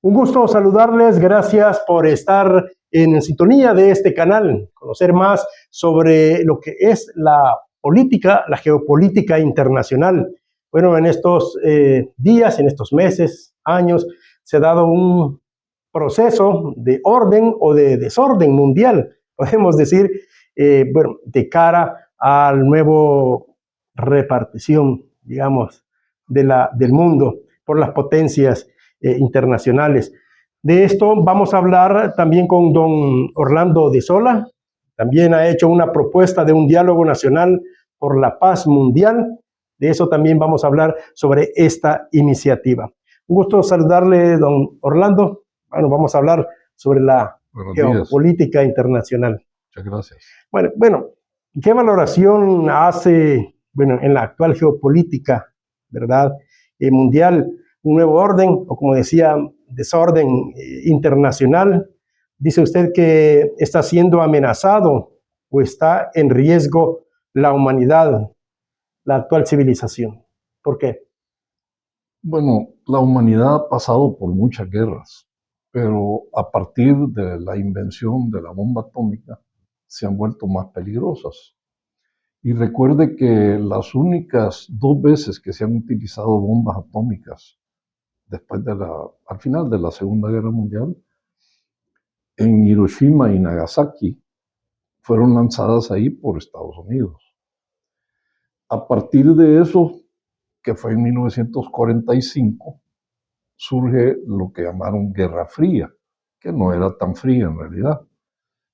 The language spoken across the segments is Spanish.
Un gusto saludarles, gracias por estar en sintonía de este canal, conocer más sobre lo que es la política, la geopolítica internacional. Bueno, en estos días, en estos meses, años, se ha dado un proceso de orden o de desorden mundial, podemos decir, bueno, de cara al nuevo repartición, digamos, del mundo por las potencias internacionales. De esto vamos a hablar también con don Orlando de Sola. También ha hecho una propuesta de un diálogo nacional por la paz mundial. De eso también vamos a hablar sobre esta iniciativa. Un gusto saludarle, don Orlando. Bueno, vamos a hablar sobre la geopolítica internacional. Muchas gracias. Bueno, ¿qué valoración hace, en la actual geopolítica, verdad, mundial, un nuevo orden, o como decía, desorden internacional? Dice usted que está siendo amenazado o está en riesgo la humanidad, la actual civilización. ¿Por qué? Bueno, la humanidad ha pasado por muchas guerras, pero a partir de la invención de la bomba atómica se han vuelto más peligrosas. Y recuerde que las únicas 2 veces que se han utilizado bombas atómicas al final de la Segunda Guerra Mundial, en Hiroshima y Nagasaki, fueron lanzadas ahí por Estados Unidos. A partir de eso, que fue en 1945, surge lo que llamaron Guerra Fría, que no era tan fría en realidad.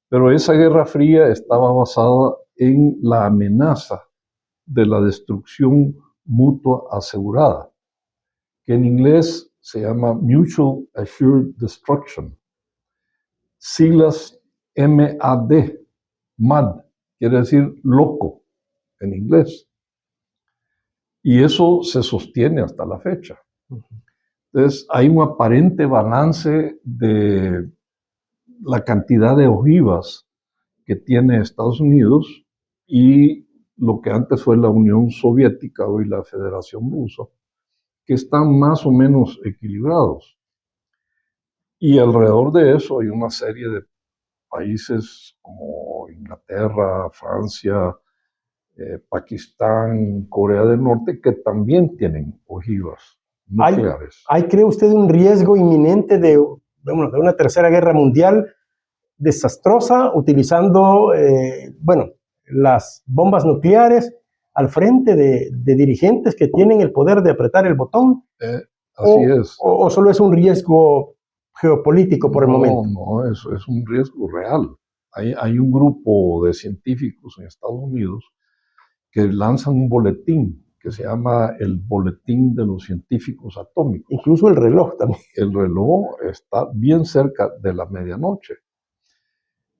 Pero esa Guerra Fría estaba basada en la amenaza de la destrucción mutua asegurada, que en inglés se llama Mutual Assured Destruction. Siglas MAD, MAD, quiere decir loco en inglés. Y eso se sostiene hasta la fecha. Entonces, hay un aparente balance de la cantidad de ojivas que tiene Estados Unidos y lo que antes fue la Unión Soviética, hoy la Federación Rusa, que están más o menos equilibrados. Y alrededor de eso hay una serie de países como Inglaterra, Francia, Pakistán, Corea del Norte, que también tienen ojivas nucleares. ¿Cree usted un riesgo inminente de una tercera guerra mundial desastrosa utilizando, las bombas nucleares al frente de dirigentes que tienen el poder de apretar el botón? Así es. ¿O solo es un riesgo geopolítico por el momento? No, eso es un riesgo real. Hay un grupo de científicos en Estados Unidos que lanzan un boletín que se llama el Boletín de los Científicos Atómicos. Incluso el reloj también. El reloj está bien cerca de la medianoche.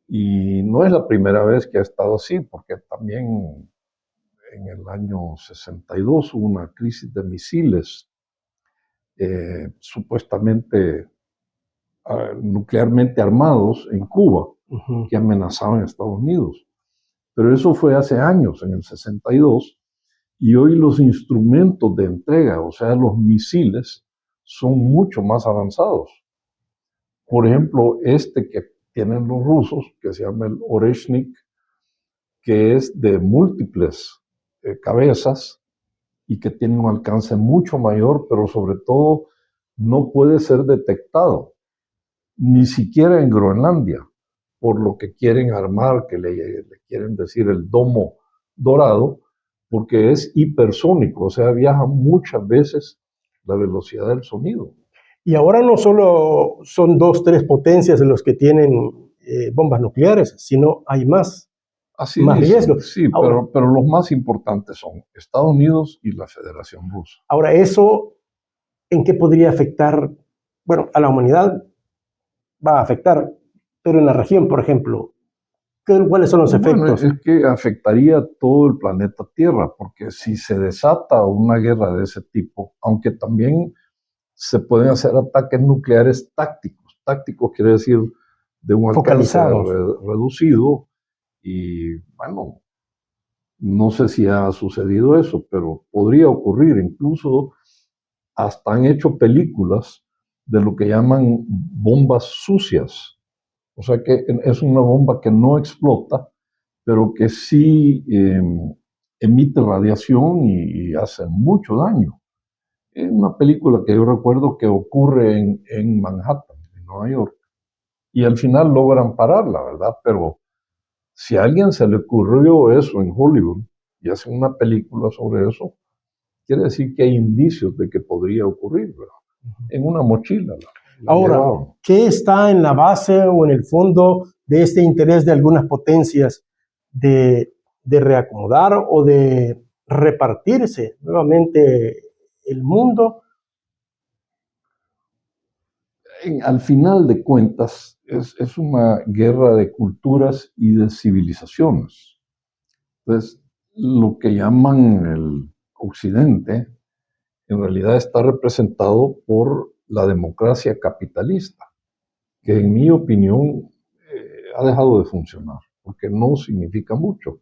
Y no es la primera vez que ha estado así, porque también en el año 62 hubo una crisis de misiles supuestamente nuclearmente armados en Cuba, que amenazaban a Estados Unidos. Pero eso fue hace años, en el 62, y hoy los instrumentos de entrega, o sea, los misiles, son mucho más avanzados. Por ejemplo, este que tienen los rusos, que se llama el Oreshnik, que es de múltiples cabezas y que tiene un alcance mucho mayor, pero sobre todo no puede ser detectado, ni siquiera en Groenlandia, por lo que quieren armar, que le quieren decir el domo dorado, porque es hipersónico, o sea, viaja muchas veces la velocidad del sonido. Y ahora no solo son 2, 3 potencias los que tienen bombas nucleares, sino hay más riesgos. Sí, pero los más importantes son Estados Unidos y la Federación Rusa. Ahora, ¿eso en qué podría afectar? Bueno, a la humanidad va a afectar, pero en la región, por ejemplo, ¿cuáles son los efectos? Es que afectaría a todo el planeta Tierra, porque si se desata una guerra de ese tipo, aunque también se pueden hacer ataques nucleares tácticos. Tácticos quiere decir de un alcance reducido. Y bueno, no sé si ha sucedido eso, pero podría ocurrir. Incluso hasta han hecho películas de lo que llaman bombas sucias. O sea que es una bomba que no explota, pero que sí emite radiación y hace mucho daño. Es una película que yo recuerdo que ocurre en Manhattan, en Nueva York, y al final logran pararla, ¿verdad? Pero si a alguien se le ocurrió eso en Hollywood y hace una película sobre eso, quiere decir que hay indicios de que podría ocurrir, ¿verdad? En una mochila la Ahora, llevaban. ¿qué está en la base o en el fondo de este interés de algunas potencias de reacomodar o de repartirse nuevamente el mundo? Al final de cuentas, es una guerra de culturas y de civilizaciones. Entonces, lo que llaman el Occidente, en realidad está representado por la democracia capitalista, que en mi opinión ha dejado de funcionar, porque no significa mucho.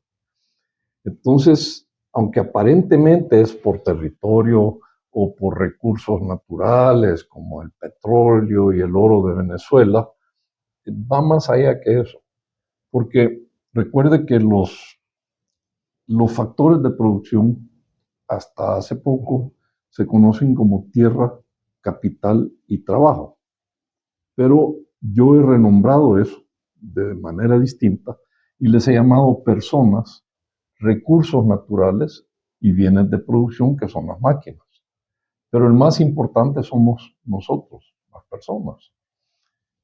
Entonces, aunque aparentemente es por territorio o por recursos naturales como el petróleo y el oro de Venezuela, va más allá que eso. Porque recuerde que los factores de producción hasta hace poco se conocen como tierra, capital y trabajo. Pero yo he renombrado eso de manera distinta y les he llamado personas, recursos naturales y bienes de producción, que son las máquinas. Pero el más importante somos nosotros, las personas.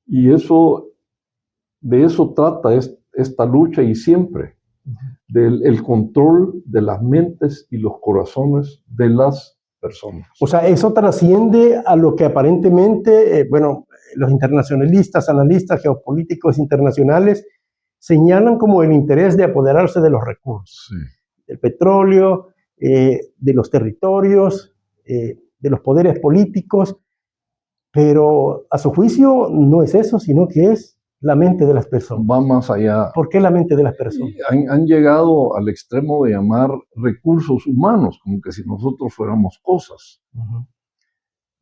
Y de eso trata esta lucha, y siempre del control de las mentes y los corazones de las personas. O sea, eso trasciende a lo que aparentemente, los internacionalistas, analistas geopolíticos internacionales señalan como el interés de apoderarse de los recursos, del petróleo, de los territorios, de los poderes políticos, pero a su juicio no es eso, sino que es la mente de las personas. Va más allá. ¿Por qué la mente de las personas? Han llegado al extremo de llamar recursos humanos, como que si nosotros fuéramos cosas.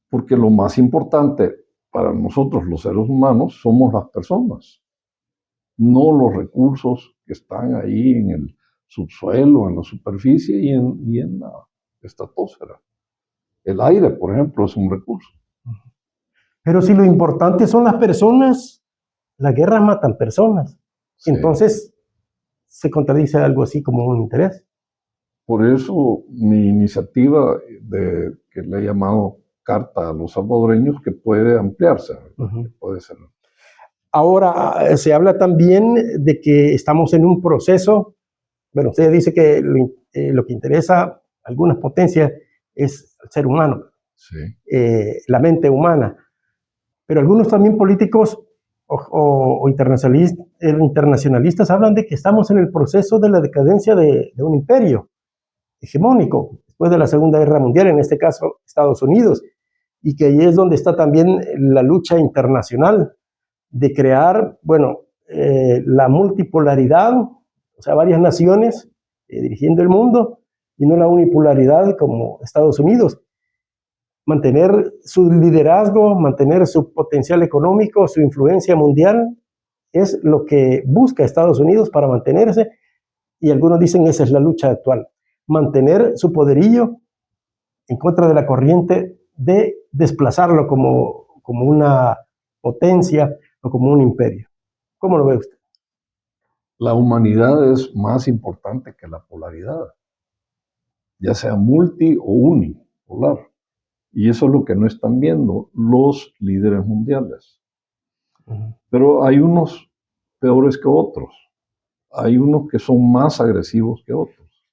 Porque lo más importante para nosotros, los seres humanos, somos las personas, no los recursos que están ahí en el subsuelo, en la superficie y en la estratosfera. El aire, por ejemplo, es un recurso. Pero si lo importante son las personas, las guerras matan personas. Sí. Entonces, se contradice algo así como un interés. Por eso mi iniciativa que le he llamado Carta a los Salvadoreños, que puede ampliarse, que puede ser. Ahora, se habla también de que estamos en un proceso, bueno, usted dice que lo que interesa a algunas potencias es el ser humano, sí. La mente humana, pero algunos también políticos o internacionalistas hablan de que estamos en el proceso de la decadencia de un imperio hegemónico, después de la Segunda Guerra Mundial, en este caso Estados Unidos, y que ahí es donde está también la lucha internacional de crear, la multipolaridad, o sea, varias naciones dirigiendo el mundo, y no la unipolaridad como Estados Unidos. Mantener su liderazgo, mantener su potencial económico, su influencia mundial, es lo que busca Estados Unidos para mantenerse, y algunos dicen esa es la lucha actual, mantener su poderío en contra de la corriente de desplazarlo como una potencia o como un imperio. ¿Cómo lo ve usted? La humanidad es más importante que la polaridad, ya sea multi o unipolar. Y eso es lo que no están viendo los líderes mundiales. Pero hay unos peores que otros. Hay unos que son más agresivos que otros.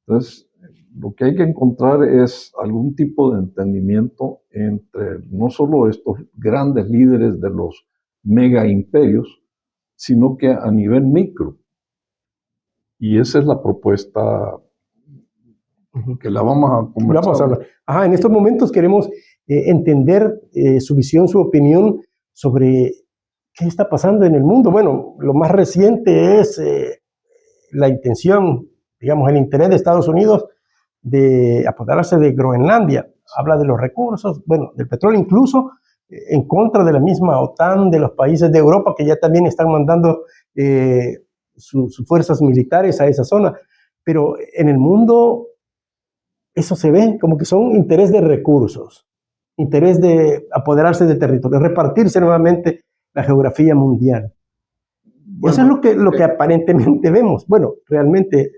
Entonces, lo que hay que encontrar es algún tipo de entendimiento entre no solo estos grandes líderes de los mega imperios, sino que a nivel micro. Y esa es la propuesta que la vamos a conversar. Vamos a hablar. En estos momentos queremos entender su visión, su opinión sobre qué está pasando en el mundo. Bueno, lo más reciente es la intención, digamos, el interés de Estados Unidos de apoderarse de Groenlandia. Habla de los recursos, del petróleo incluso, en contra de la misma OTAN, de los países de Europa que ya también están mandando sus fuerzas militares a esa zona. Pero en el mundo eso se ve como que son interés de recursos, interés de apoderarse de territorio, repartirse nuevamente la geografía mundial. Eso es lo que aparentemente vemos. Bueno, realmente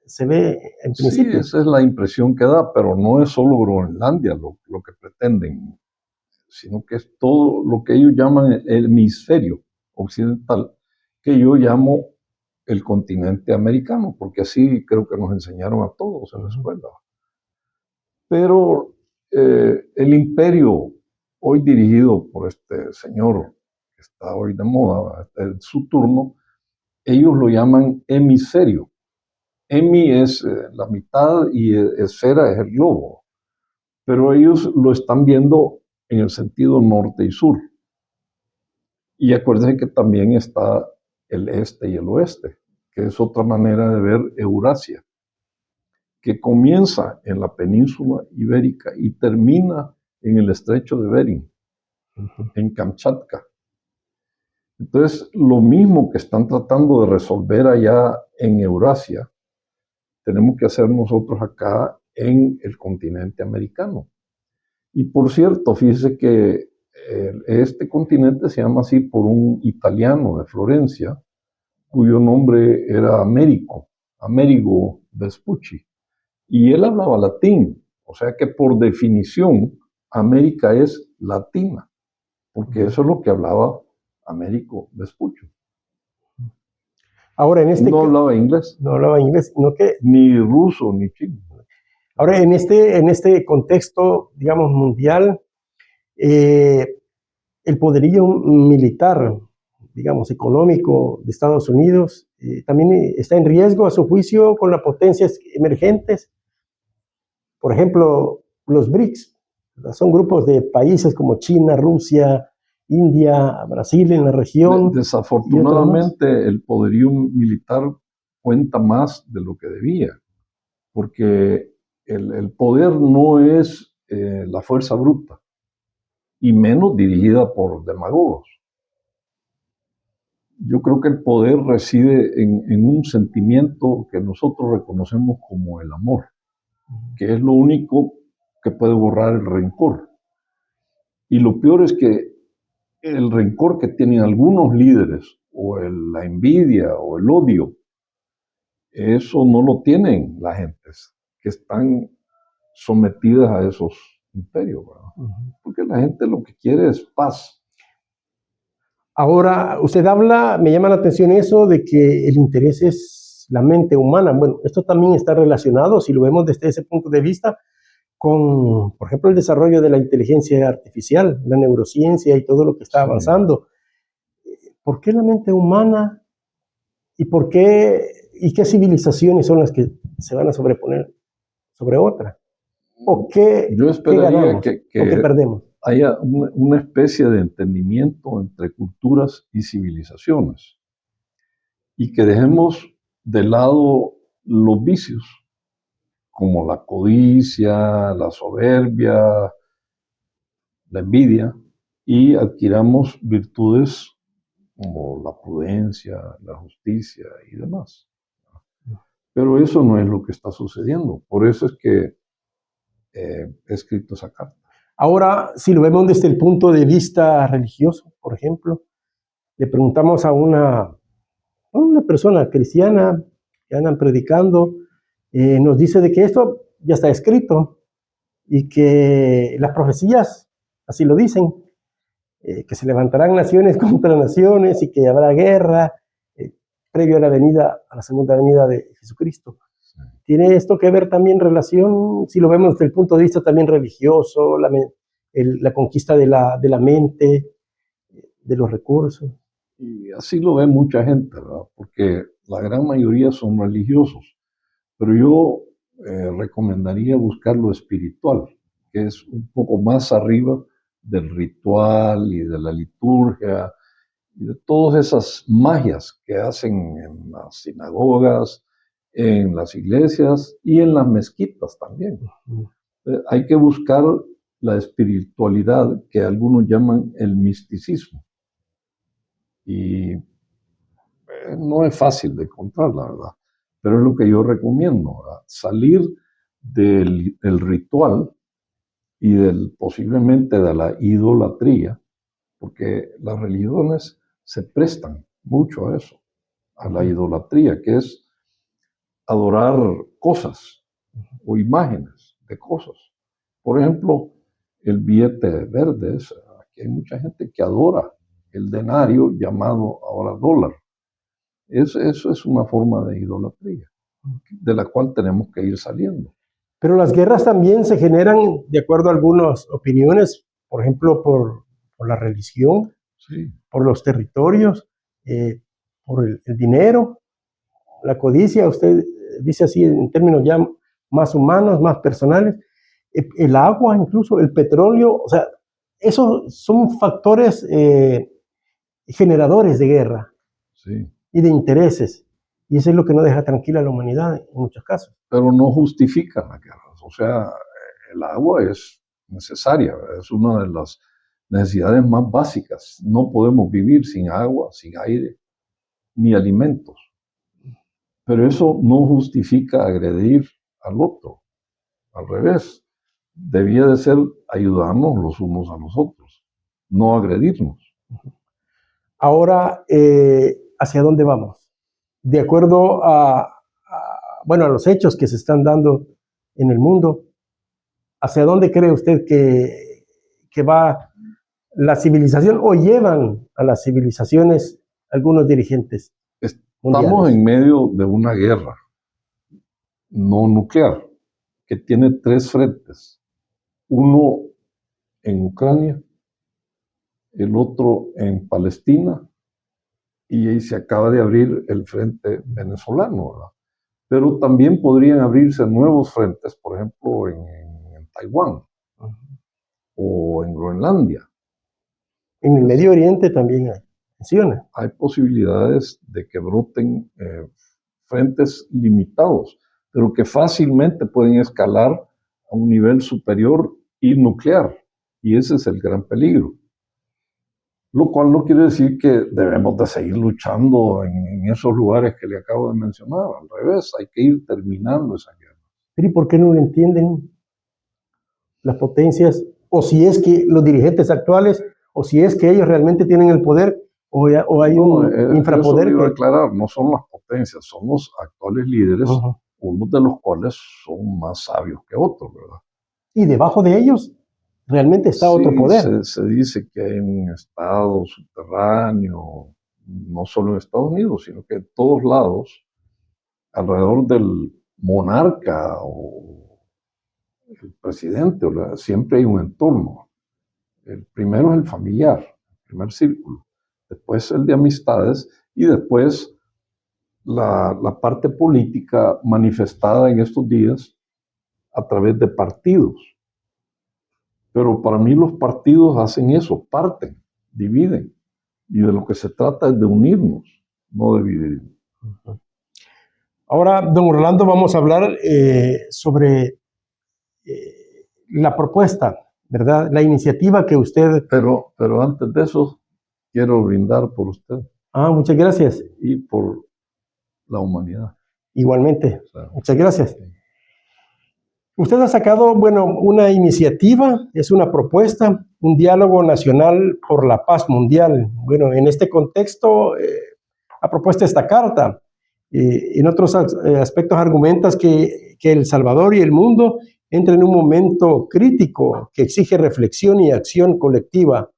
se ve en principio. Sí, esa es la impresión que da, pero no es solo Groenlandia lo que pretenden, sino que es todo lo que ellos llaman el hemisferio occidental, que yo llamo el continente americano, porque así creo que nos enseñaron a todos en la escuela. Pero el imperio, hoy dirigido por este señor que está hoy de moda, en su turno, ellos lo llaman hemisferio. Hemi es la mitad y esfera es el globo, pero ellos lo están viendo en el sentido norte y sur. Y acuérdense que también está el este y el oeste, que es otra manera de ver Eurasia, que comienza en la península ibérica y termina en el estrecho de Bering, en Kamchatka. Entonces, lo mismo que están tratando de resolver allá en Eurasia, tenemos que hacer nosotros acá en el continente americano. Y por cierto, fíjese que este continente se llama así por un italiano de Florencia, cuyo nombre era Amerigo Vespucci. Y él hablaba latín, o sea que por definición América es latina, porque eso es lo que hablaba Amerigo Vespucci. Ahora, no hablaba inglés. No hablaba inglés, sino que... Ni ruso, ni chino. Ahora, en este contexto, digamos, mundial, el poderío militar, digamos, económico de Estados Unidos también está en riesgo, a su juicio, con las potencias emergentes. Por ejemplo, los BRICS, son grupos de países como China, Rusia, India, Brasil en la región. Desafortunadamente, el poderío militar cuenta más de lo que debía, porque el poder no es la fuerza bruta, y menos dirigida por demagogos. Yo creo que el poder reside en un sentimiento que nosotros reconocemos como el amor, que es lo único que puede borrar el rencor. Y lo peor es que el rencor que tienen algunos líderes, o la envidia, o el odio, eso no lo tienen las gentes que están sometidas a esos imperios, ¿verdad? Porque la gente lo que quiere es paz. Ahora, usted habla, me llama la atención eso de que el interés es la mente humana. Bueno, esto también está relacionado, si lo vemos desde ese punto de vista, con, por ejemplo, el desarrollo de la inteligencia artificial, la neurociencia y todo lo que está avanzando. ¿Por qué la mente humana y qué civilizaciones son las que se van a sobreponer sobre otra? ¿O qué, yo esperaría qué ganamos, que o qué perdemos? Haya una especie de entendimiento entre culturas y civilizaciones, y que dejemos de lado los vicios, como la codicia, la soberbia, la envidia, y adquiramos virtudes como la prudencia, la justicia y demás. Pero eso no es lo que está sucediendo. Por eso es que he escrito esa carta. Ahora, si lo vemos desde el punto de vista religioso, por ejemplo, le preguntamos a una persona cristiana que andan predicando, nos dice de que esto ya está escrito y que las profecías así lo dicen, que se levantarán naciones contra naciones y que habrá guerra previo a la segunda venida de Jesucristo. ¿Tiene esto que ver también relación, si lo vemos desde el punto de vista también religioso, la conquista de la mente, de los recursos? Y así lo ve mucha gente, ¿verdad? Porque la gran mayoría son religiosos. Pero yo recomendaría buscar lo espiritual, que es un poco más arriba del ritual y de la liturgia y de todas esas magias que hacen en las sinagogas, en las iglesias y en las mezquitas también. Hay que buscar la espiritualidad que algunos llaman el misticismo. Y no es fácil de encontrar, la verdad, pero es lo que yo recomiendo, ¿verdad? Salir del ritual y posiblemente de la idolatría, porque las religiones se prestan mucho a eso, a la idolatría, que es adorar cosas o imágenes de cosas. Por ejemplo, el billete verde, aquí hay mucha gente que adora el denario llamado ahora dólar. Eso es una forma de idolatría, de la cual tenemos que ir saliendo. Pero las guerras también se generan, de acuerdo a algunas opiniones, por ejemplo, por la religión, Sí. por los territorios, por el dinero, la codicia, usted dice así en términos ya más humanos, más personales, el agua incluso, el petróleo, o sea, esos son factores generadores de guerra. Sí. Y de intereses. Y eso es lo que no deja tranquila a la humanidad en muchos casos. Pero no justifican las guerras. O sea, el agua es necesaria, es una de las necesidades más básicas. No podemos vivir sin agua, sin aire, ni alimentos. Pero eso no justifica agredir al otro. Al revés, debía de ser ayudarnos los unos a los otros, no agredirnos. Ahora, ¿hacia dónde vamos? De acuerdo bueno, a los hechos que se están dando en el mundo, ¿hacia dónde cree usted que va la civilización o llevan a las civilizaciones algunos dirigentes mundiales? Estamos en medio de una guerra no nuclear que tiene 3 frentes. Uno en Ucrania, el otro en Palestina, y ahí se acaba de abrir el frente venezolano, ¿verdad? Pero también podrían abrirse nuevos frentes, por ejemplo, en Taiwán o en Groenlandia. En el Medio Oriente también hay tensiones. Hay posibilidades de que broten frentes limitados, pero que fácilmente pueden escalar a un nivel superior y nuclear. Y ese es el gran peligro. Lo cual no quiere decir que debemos de seguir luchando en esos lugares que le acabo de mencionar. Al revés, hay que ir terminando esa guerra. ¿Y por qué no lo entienden las potencias? O si es que los dirigentes actuales, o si es que ellos realmente tienen el poder, o hay un infrapoder. Eso iba a aclarar, no son las potencias, son los actuales líderes, unos de los cuales son más sabios que otros, ¿verdad? Y debajo de ellos realmente está otro poder. Se dice que hay un estado subterráneo, no solo en Estados Unidos, sino que en todos lados, alrededor del monarca o el presidente, siempre hay un entorno. El primero es el familiar, el primer círculo, después el de amistades y después la parte política manifestada en estos días a través de partidos. Pero para mí los partidos hacen eso, parten, dividen. Y de lo que se trata es de unirnos, no de dividirnos. Ahora, don Orlando, vamos a hablar sobre la propuesta, ¿verdad? La iniciativa que usted... Pero antes de eso, quiero brindar por usted. Muchas gracias. Y por la humanidad. Igualmente. O sea, muchas gracias. Sí. Usted ha sacado, bueno, una iniciativa, es una propuesta, un diálogo nacional por la paz mundial. Bueno, en este contexto ha propuesto esta carta. En otros aspectos argumentas que El Salvador y el mundo entran en un momento crítico que exige reflexión y acción colectiva.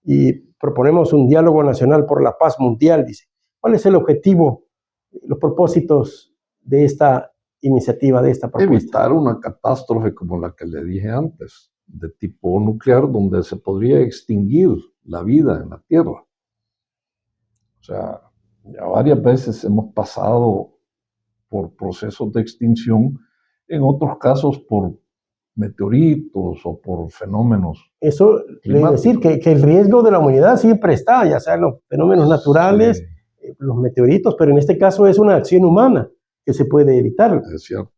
Y proponemos un diálogo nacional por la paz mundial, dice. ¿Cuál es el objetivo, los propósitos de esta iniciativa, de esta propuesta? Evitar una catástrofe como la que le dije antes, de tipo nuclear, donde se podría extinguir la vida en la Tierra. O sea, ya varias veces hemos pasado por procesos de extinción, en otros casos por meteoritos o por fenómenos. Eso quiere decir que el riesgo de la humanidad siempre está, ya sean los fenómenos naturales, los meteoritos, pero en este caso es una acción humana que se puede evitar. Es cierto.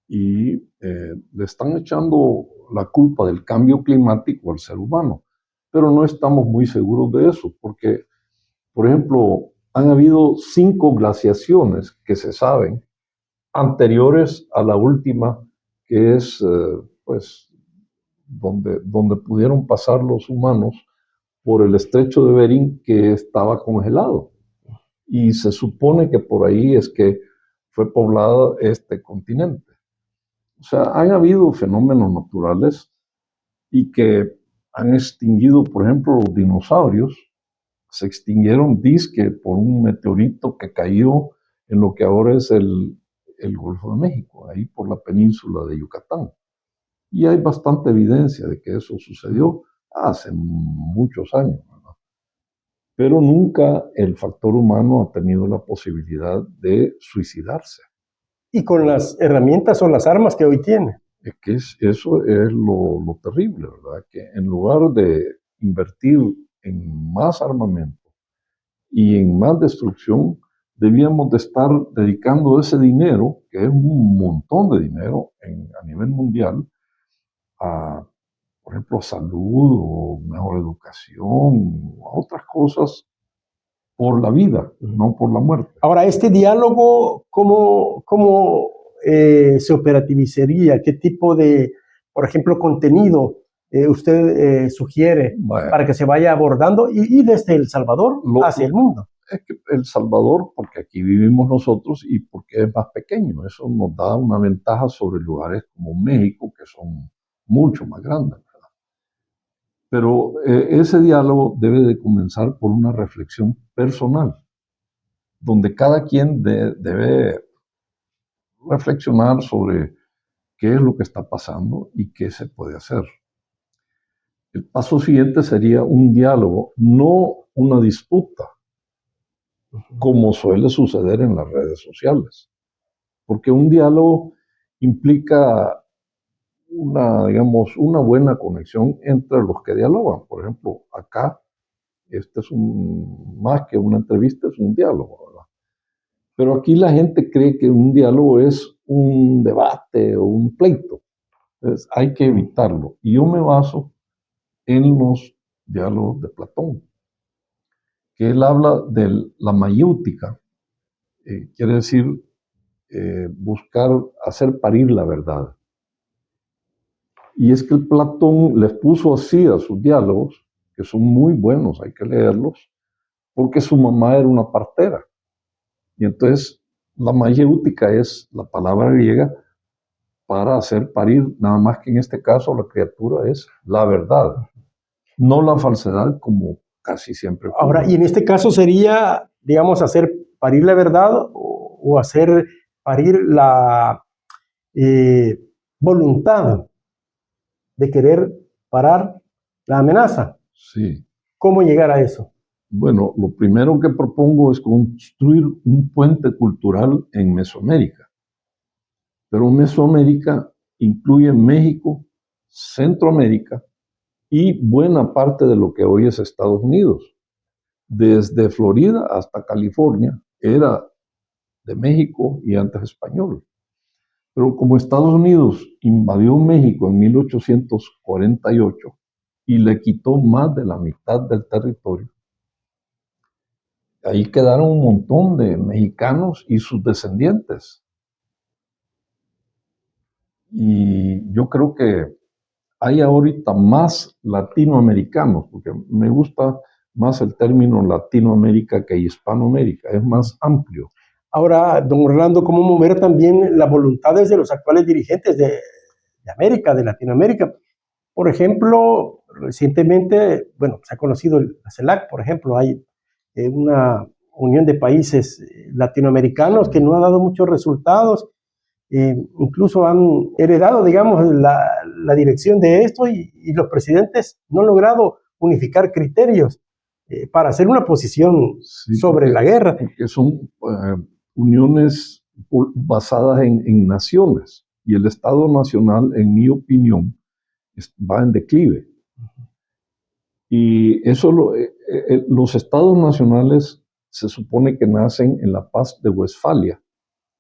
Y le están echando la culpa del cambio climático al ser humano. Pero no estamos muy seguros de eso, porque, por ejemplo, han habido 5 glaciaciones que se saben anteriores a la última, que es pues, donde pudieron pasar los humanos por el estrecho de Bering, que estaba congelado. Y se supone que por ahí es que fue poblado este continente. O sea, han habido fenómenos naturales y que han extinguido, por ejemplo, los dinosaurios. Se extinguieron, dizque, por un meteorito que cayó en lo que ahora es el Golfo de México, ahí por la península de Yucatán. Y hay bastante evidencia de que eso sucedió hace muchos años, ¿verdad? Pero nunca el factor humano ha tenido la posibilidad de suicidarse. Y con las herramientas o las armas que hoy tiene. Es que eso es lo terrible, ¿verdad? Que en lugar de invertir en más armamento y en más destrucción, debíamos de estar dedicando ese dinero, que es un montón de dinero a nivel mundial, a, por ejemplo, salud o mejor educación, o a otras cosas por la vida, no por la muerte. Ahora, este diálogo, ¿cómo se operativizaría? ¿Qué tipo de, por ejemplo, contenido usted sugiere para que se vaya abordando y desde El Salvador hacia el mundo? Es que El Salvador, porque aquí vivimos nosotros y porque es más pequeño, eso nos da una ventaja sobre lugares como México, que son mucho más grandes, ¿verdad? Pero ese diálogo debe de comenzar por una reflexión personal, donde cada quien debe reflexionar sobre qué es lo que está pasando y qué se puede hacer. El paso siguiente sería un diálogo, no una disputa, como suele suceder en las redes sociales. Porque un diálogo implica digamos, una buena conexión entre los que dialogan. Por ejemplo, acá, este es más que una entrevista, es un diálogo, ¿verdad? Pero aquí la gente cree que un diálogo es un debate o un pleito. Entonces, hay que evitarlo. Y yo me baso en los diálogos de Platón, que él habla de la mayéutica, quiere decir buscar hacer parir la verdad. Y es que Platón les puso así a sus diálogos, que son muy buenos, hay que leerlos, porque su mamá era una partera. Y entonces la mayéutica es la palabra griega para hacer parir, nada más que en este caso la criatura es la verdad, no la falsedad como casi siempre ocurre. Ahora, y en este caso sería, digamos, hacer parir la verdad o hacer parir la voluntad de querer parar la amenaza. Sí. ¿Cómo llegar a eso? Bueno, lo primero que propongo es construir un puente cultural en Mesoamérica. Pero Mesoamérica incluye México, Centroamérica y buena parte de lo que hoy es Estados Unidos. Desde Florida hasta California era de México y antes español. Pero como Estados Unidos invadió México en 1848 y le quitó más de la mitad del territorio, ahí quedaron un montón de mexicanos y sus descendientes. Y yo creo que hay ahorita más latinoamericanos, porque me gusta más el término Latinoamérica que Hispanoamérica, es más amplio. Ahora, don Orlando, ¿cómo mover también las voluntades de los actuales dirigentes de América, de Latinoamérica? Por ejemplo, recientemente, bueno, se ha conocido la CELAC, por ejemplo, hay una unión de países latinoamericanos que no ha dado muchos resultados, incluso han heredado, digamos, la dirección de esto y los presidentes no han logrado unificar criterios para hacer una posición sobre la guerra. Porque son uniones basadas en naciones y el Estado Nacional, en mi opinión, va en declive. Y eso los estados nacionales se supone que nacen en la Paz de Westfalia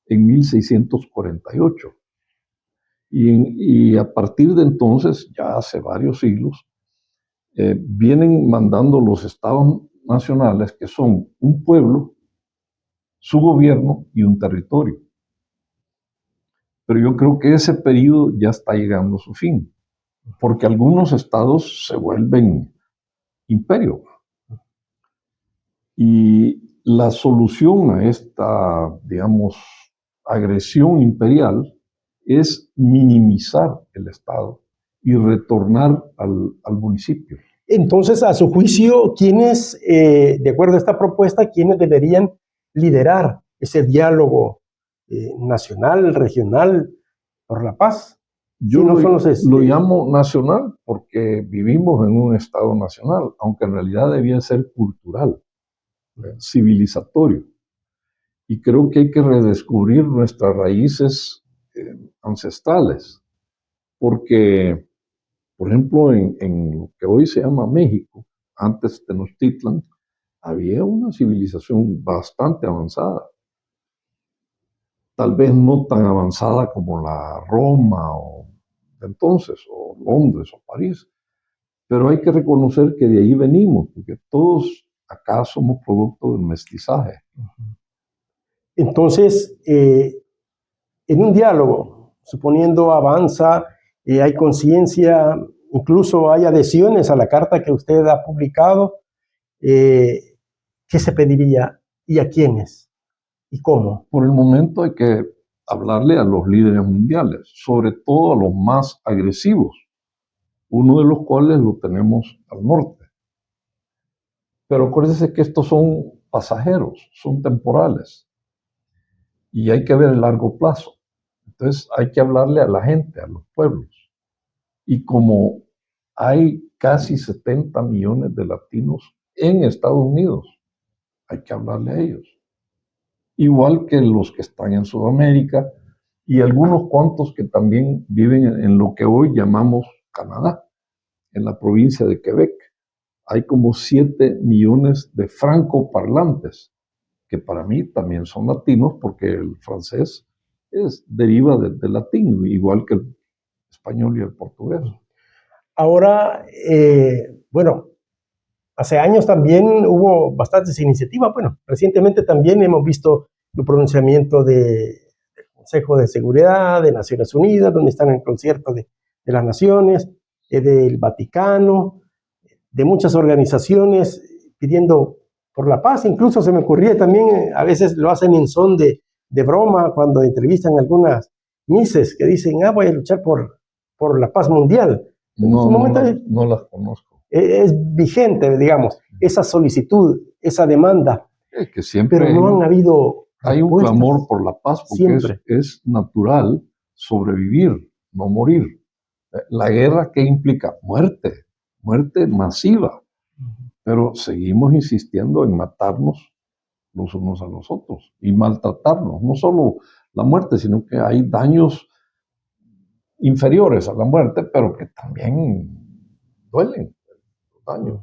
en 1648. Y a partir de entonces, ya hace varios siglos, vienen mandando los estados nacionales, que son un pueblo, su gobierno y un territorio. Pero yo creo que ese periodo ya está llegando a su fin, porque algunos estados se vuelven imperio. Y la solución a esta, digamos, agresión imperial es minimizar el estado y retornar al municipio. Entonces, a su juicio, ¿quiénes, de acuerdo a esta propuesta, quiénes deberían liderar ese diálogo nacional, regional, por la paz? Yo Si no son los, lo llamo nacional porque vivimos en un estado nacional, aunque en realidad debía ser cultural, civilizatorio. Y creo que hay que redescubrir nuestras raíces ancestrales, porque, por ejemplo, en lo que hoy se llama México, antes Tenochtitlan, había una civilización bastante avanzada. Tal vez no tan avanzada como la Roma o de entonces, o Londres o París, pero hay que reconocer que de ahí venimos, porque todos acá somos producto del mestizaje. Entonces, en un diálogo, suponiendo avanza, hay conciencia, incluso hay adhesiones a la carta que usted ha publicado, ¿qué se pediría y a quiénes y cómo? Por el momento hay que hablarle a los líderes mundiales, sobre todo a los más agresivos, uno de los cuales lo tenemos al norte. Pero acuérdense que estos son pasajeros, son temporales, y hay que ver el largo plazo. Entonces hay que hablarle a la gente, a los pueblos. Y como hay casi 70 millones de latinos en Estados Unidos, hay que hablarle a ellos. Igual que los que están en Sudamérica y algunos cuantos que también viven en lo que hoy llamamos Canadá, en la provincia de Quebec. Hay como 7 millones de francoparlantes, que para mí también son latinos porque el francés deriva del latín, igual que el español y el portugués. Ahora, bueno, hace años también hubo bastantes iniciativas. Bueno, recientemente también hemos visto el pronunciamiento del Consejo de Seguridad de Naciones Unidas, donde están en el concierto de las naciones, del Vaticano, de muchas organizaciones pidiendo por la paz. Incluso se me ocurría también, a veces lo hacen en son de broma cuando entrevistan algunas mises que dicen, voy a luchar por la paz mundial. No las conozco. Es vigente, digamos, esa solicitud, esa demanda, que siempre pero no han habido hay un clamor por la paz, porque es natural sobrevivir, no morir. La guerra, ¿qué implica? Muerte masiva, pero seguimos insistiendo en matarnos los unos a los otros y maltratarnos. No solo la muerte, sino que hay daños inferiores a la muerte, pero que también duelen los daños.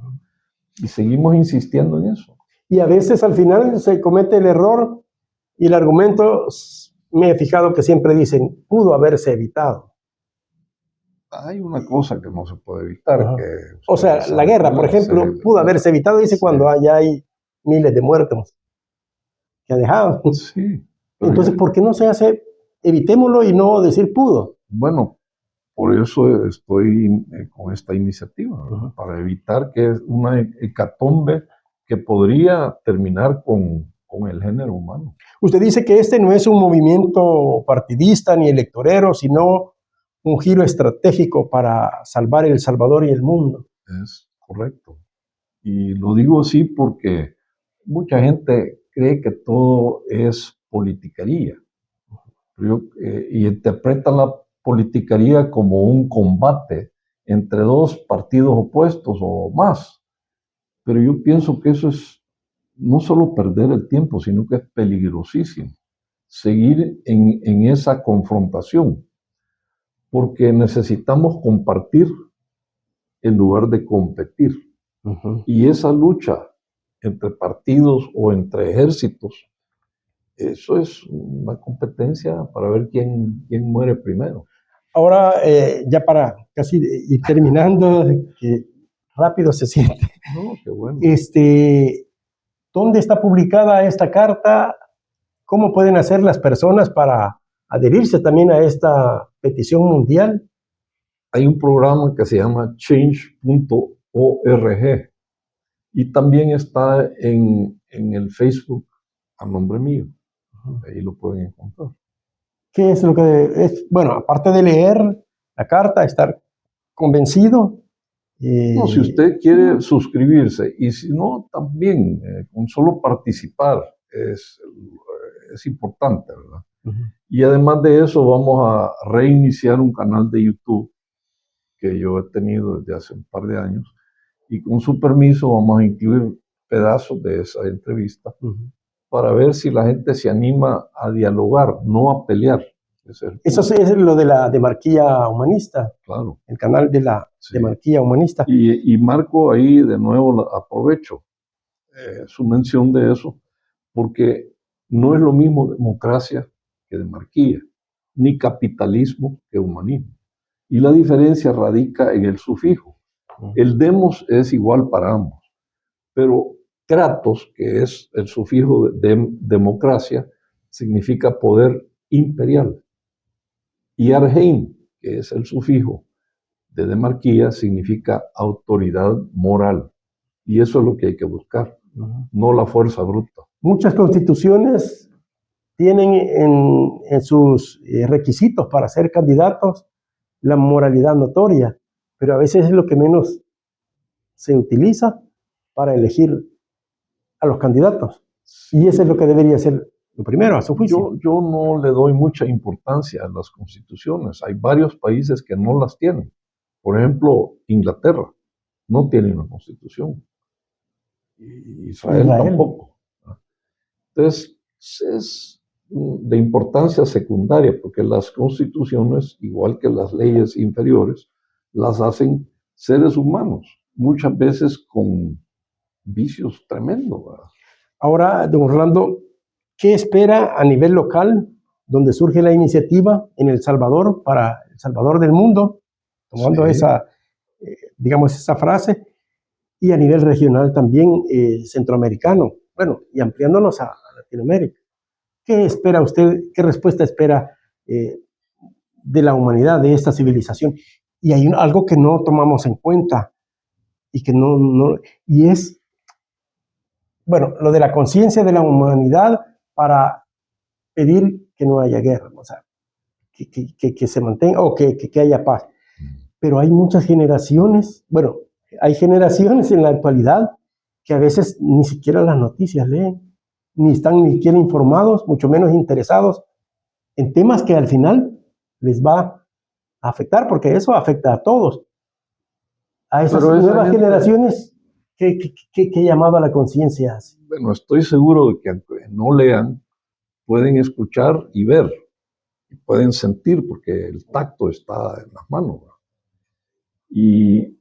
Y seguimos insistiendo en eso. Y a veces al final se comete el error y el argumento, me he fijado que siempre dicen, pudo haberse evitado. Hay una cosa que no se puede evitar. O sea, la guerra, por ejemplo, pudo haberse evitado, dice, cuando ya hay miles de muertos que ha dejado. Sí. Entonces, ¿por qué no se hace, evitémoslo y no decir pudo? Bueno, por eso estoy con esta iniciativa, para evitar que es una hecatombe que podría terminar con el género humano. Usted dice que este no es un movimiento partidista ni electorero, sino un giro estratégico para salvar El Salvador y el mundo. Es correcto. Y lo digo así porque mucha gente cree que todo es politiquería. Y interpreta la politiquería como un combate entre dos partidos opuestos o más. Pero yo pienso que eso es no solo perder el tiempo, sino que es peligrosísimo seguir en esa confrontación, porque necesitamos compartir en lugar de competir. Y esa lucha entre partidos o entre ejércitos, eso es una competencia para ver quién muere primero. Ahora, ya para casi ir terminando, que rápido se siente, No, qué bueno. ¿dónde está publicada esta carta? ¿Cómo pueden hacer las personas para adherirse también a esta petición mundial? Hay un programa que se llama change.org y también está en el Facebook a nombre mío. Ahí lo pueden encontrar. ¿Qué es lo que es? Bueno, aparte de leer la carta, estar convencido. No, si usted quiere suscribirse y si no, también con solo participar es importante, ¿verdad? Y además de eso, vamos a reiniciar un canal de YouTube que yo he tenido desde hace un par de años y con su permiso vamos a incluir pedazos de esa entrevista para ver si la gente se anima a dialogar, no a pelear. Eso es lo de la demarquía humanista, claro. El canal de la demarquía humanista. Y marco ahí de nuevo, aprovecho su mención de eso, porque no es lo mismo democracia que demarquía, ni capitalismo que humanismo. Y la diferencia radica en el sufijo. El demos es igual para ambos, pero kratos, que es el sufijo de democracia, significa poder imperial. Y arheim, que es el sufijo de demarquía, significa autoridad moral. Y eso es lo que hay que buscar, no la fuerza bruta. Muchas constituciones tienen en sus requisitos para ser candidatos la moralidad notoria, pero a veces es lo que menos se utiliza para elegir a los candidatos. Y eso es lo que debería ser lo primero, a su juicio. Yo no le doy mucha importancia a las constituciones. Hay varios países que no las tienen. Por ejemplo, Inglaterra no tiene una constitución. Y Israel tampoco. Entonces, es de importancia secundaria, porque las constituciones, igual que las leyes inferiores, las hacen seres humanos, muchas veces con vicios tremendos, ¿verdad? Ahora, don Orlando, ¿qué espera a nivel local, donde surge la iniciativa en El Salvador, para El Salvador del mundo, tomando esa, digamos, esa frase, y a nivel regional también centroamericano, bueno, y ampliándonos a Latinoamérica? ¿Qué espera usted, qué respuesta espera de la humanidad, de esta civilización? Y hay algo que no tomamos en cuenta y que y es, bueno, lo de la conciencia de la humanidad para pedir que no haya guerra, o sea, que se mantenga o que haya paz. Pero hay muchas generaciones, bueno, hay generaciones en la actualidad que a veces ni siquiera las noticias leen, ni están ni siquiera informados, mucho menos interesados en temas que al final les va a afectar, porque eso afecta a todos. A esas nuevas generaciones, ¿qué llamado a la conciencia hace? Bueno, estoy seguro de que aunque no lean, pueden escuchar y ver, y pueden sentir, porque el tacto está en las manos, ¿verdad? Y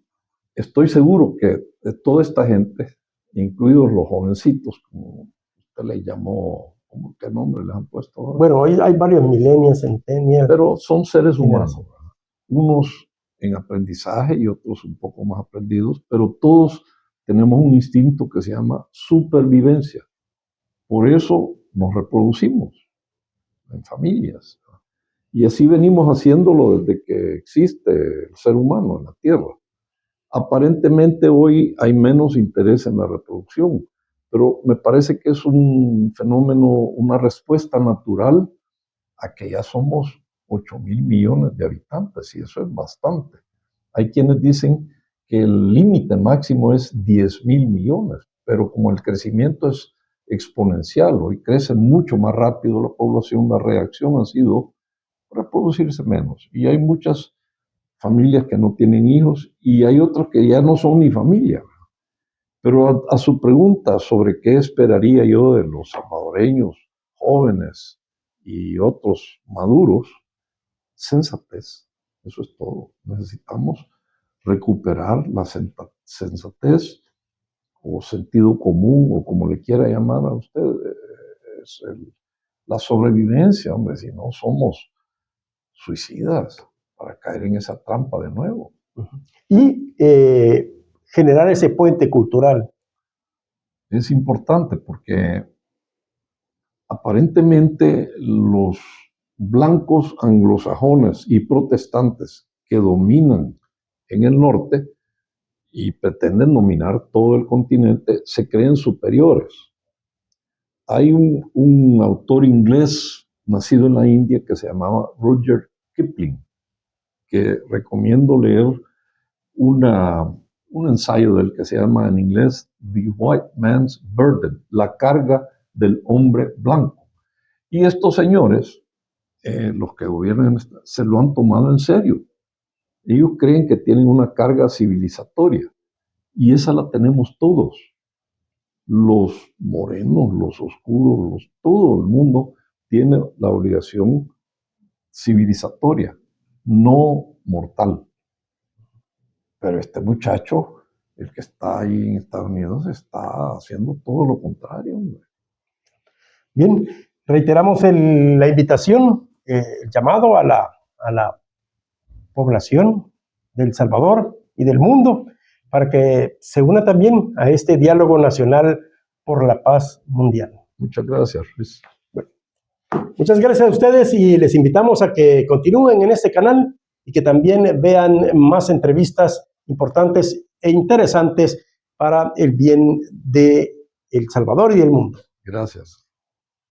estoy seguro que de toda esta gente, incluidos los jovencitos, como usted le llamó, ¿qué nombre les han puesto ahora? Bueno, hoy hay varios millennials, centennials. Pero son seres humanos, ¿verdad? Unos en aprendizaje y otros un poco más aprendidos, pero todos tenemos un instinto que se llama supervivencia. Por eso nos reproducimos en familias. Y así venimos haciéndolo desde que existe el ser humano en la Tierra. Aparentemente hoy hay menos interés en la reproducción, pero me parece que es un fenómeno, una respuesta natural a que ya somos 8.000 millones de habitantes, y eso es bastante. Hay quienes dicen que el límite máximo es 10.000 millones, pero como el crecimiento es exponencial, hoy crece mucho más rápido la población, la reacción ha sido reproducirse menos. Y hay muchas familias que no tienen hijos y hay otros que ya no son ni familia. Pero a su pregunta sobre qué esperaría yo de los salvadoreños jóvenes y otros maduros, sensatez. Eso es todo. Necesitamos recuperar la sensatez o sentido común o como le quiera llamar a usted. La sobrevivencia, hombre, si no somos suicidas. para caer en esa trampa de nuevo. Y generar ese puente cultural. Es importante porque aparentemente los blancos anglosajones y protestantes que dominan en el norte y pretenden dominar todo el continente se creen superiores. Hay un autor inglés nacido en la India que se llamaba Rudyard Kipling, que recomiendo leer un ensayo del que se llama en inglés The White Man's Burden, la carga del hombre blanco. Y estos señores, los que gobiernan, se lo han tomado en serio. Ellos creen que tienen una carga civilizatoria y esa la tenemos todos. Los morenos, los oscuros, todo el mundo tiene la obligación civilizatoria, no mortal. Pero este muchacho, el que está ahí en Estados Unidos, está haciendo todo lo contrario, hombre. Bien, reiteramos la invitación, el llamado a la población de El Salvador y del mundo para que se una también a este diálogo nacional por la paz mundial. Muchas gracias, Luis. Bueno, muchas gracias a ustedes y les invitamos a que continúen en este canal y que también vean más entrevistas importantes e interesantes para el bien de El Salvador y del mundo. Gracias.